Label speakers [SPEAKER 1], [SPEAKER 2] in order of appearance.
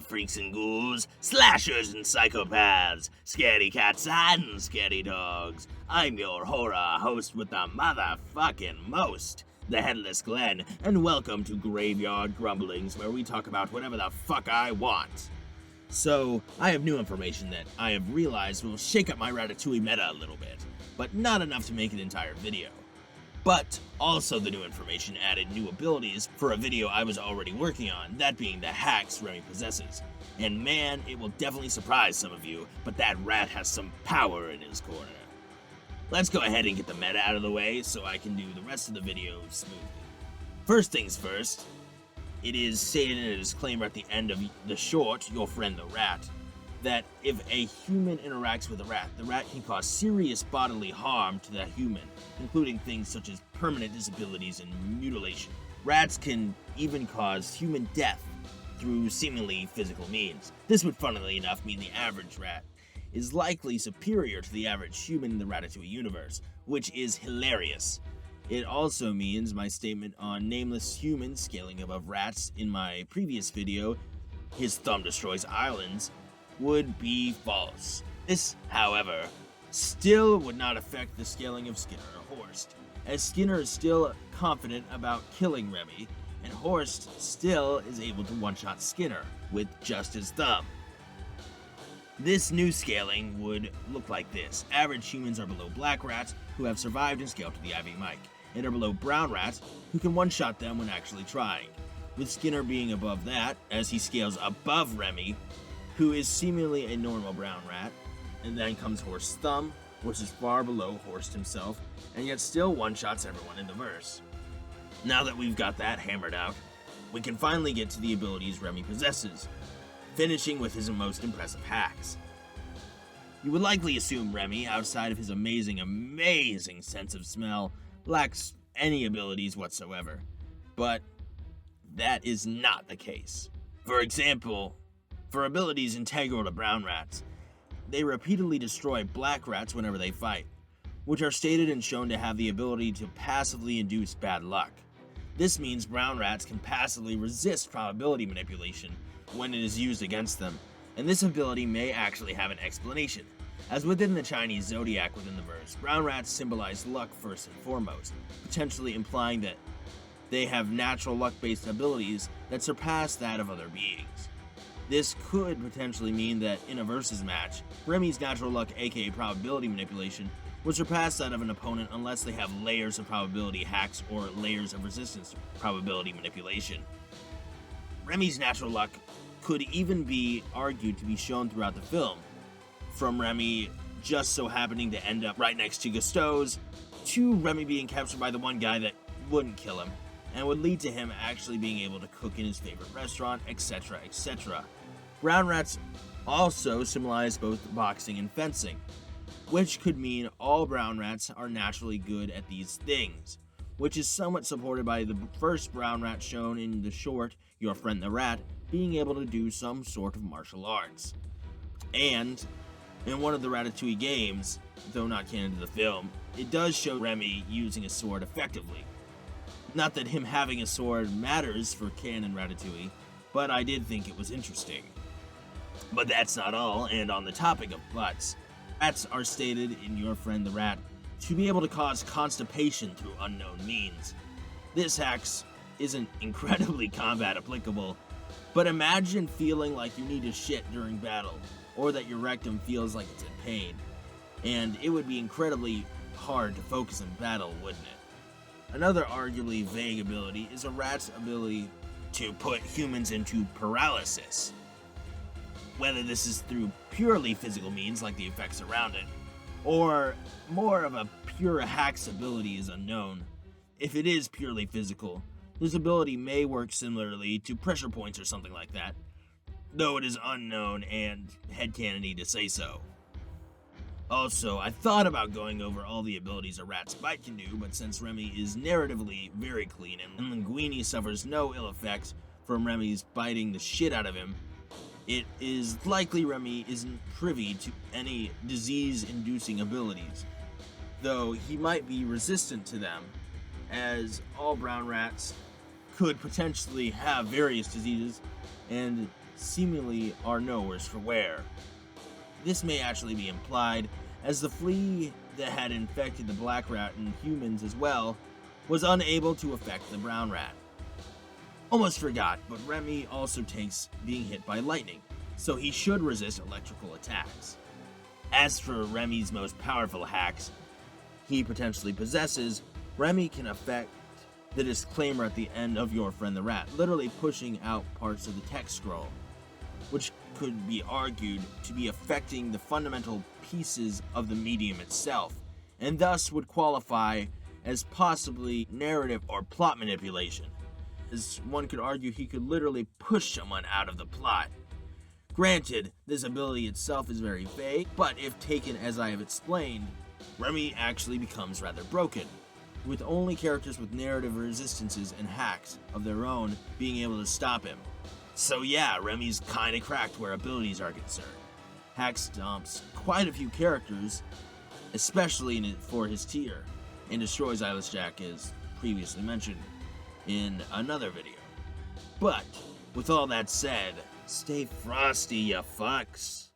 [SPEAKER 1] freaks and ghouls, slashers and psychopaths, scaredy cats and scaredy dogs. I'm your horror host with the motherfucking most, the Headless Glen, and welcome to Graveyard Grumblings, where we talk about whatever the fuck I want. So, I have new information that I have realized will shake up my Ratatouille meta a little bit, but not enough to make an entire video. But also the new information added new abilities for a video I was already working on, that being the hacks Remy possesses. And man, it will definitely surprise some of you, but that rat has some power in his corner. Let's go ahead and get the meta out of the way so I can do the rest of the video smoothly. First things first, it is stated in a disclaimer at the end of the short, Your Friend the Rat, that if a human interacts with a rat, the rat can cause serious bodily harm to that human, including things such as permanent disabilities and mutilation. Rats can even cause human death through seemingly physical means. This would, funnily enough, mean the average rat is likely superior to the average human in the Ratatouille universe, which is hilarious. It also means my statement on nameless humans scaling above rats in my previous video, His Thumb Destroys Islands, would be false. This, however, still would not affect the scaling of Skinner or Horst, as Skinner is still confident about killing Remy, and Horst still is able to one-shot Skinner with just his thumb. This new scaling would look like this. Average humans are below black rats, who have survived and scaled to the Ivy Mike, and are below brown rats, who can one-shot them when actually trying, with Skinner being above that, as he scales above Remy, who is seemingly a normal brown rat, and then comes Horst's thumb, which is far below Horst himself, and yet still one-shots everyone in the verse. Now that we've got that hammered out, we can finally get to the abilities Remy possesses, finishing with his most impressive hacks. You would likely assume Remy, outside of his amazing sense of smell, lacks any abilities whatsoever, but that is not the case. For example, for abilities integral to brown rats, they repeatedly destroy black rats whenever they fight, which are stated and shown to have the ability to passively induce bad luck. This means brown rats can passively resist probability manipulation when it is used against them, and this ability may actually have an explanation. As within the Chinese zodiac within the verse, brown rats symbolize luck first and foremost, potentially implying that they have natural luck-based abilities that surpass that of other beings. This could potentially mean that in a versus match, Remy's natural luck, aka probability manipulation, would surpass that of an opponent unless they have layers of probability hacks or layers of resistance to probability manipulation. Remy's natural luck could even be argued to be shown throughout the film, from Remy just so happening to end up right next to Gusteau's, to Remy being captured by the one guy that wouldn't kill him, and would lead to him actually being able to cook in his favorite restaurant, etc., etc. Brown rats also symbolize both boxing and fencing, which could mean all brown rats are naturally good at these things, which is somewhat supported by the first brown rat shown in the short, Your Friend the Rat, being able to do some sort of martial arts. And in one of the Ratatouille games, though not canon to the film, it does show Remy using a sword effectively. Not that him having a sword matters for canon Ratatouille, but I did think it was interesting. But that's not all, and on the topic of butts, rats are stated in Your Friend the Rat to be able to cause constipation through unknown means. This hacks isn't incredibly combat applicable, but imagine feeling like you need to shit during battle, or that your rectum feels like it's in pain, and it would be incredibly hard to focus in battle, wouldn't it? Another arguably vague ability is a rat's ability to put humans into paralysis. Whether this is through purely physical means like the effects around it, or more of a pure hacks ability is unknown. If it is purely physical, this ability may work similarly to pressure points or something like that, though it is unknown and headcanon-y to say so. Also, I thought about going over all the abilities a rat's bite can do, but since Remy is narratively very clean and Linguini suffers no ill effects from Remy's biting the shit out of him, it is likely Remy isn't privy to any disease-inducing abilities, though he might be resistant to them, as all brown rats could potentially have various diseases, and seemingly are no worse for wear. This may actually be implied, as the flea that had infected the black rat and humans as well was unable to affect the brown rat. Almost forgot, but Remy also takes being hit by lightning, so he should resist electrical attacks. As for Remy's most powerful hacks he potentially possesses, Remy can affect the disclaimer at the end of Your Friend the Rat, literally pushing out parts of the text scroll, which could be argued to be affecting the fundamental pieces of the medium itself, and thus would qualify as possibly narrative or plot manipulation, as one could argue he could literally push someone out of the plot. Granted, this ability itself is very vague, but if taken as I have explained, Remy actually becomes rather broken, with only characters with narrative resistances and hacks of their own being able to stop him. So yeah, Remy's kinda cracked where abilities are concerned. Hack stomps quite a few characters, especially for his tier, and destroys Eyeless Jack as previously mentioned in another video. But, with all that said, stay frosty, ya fucks.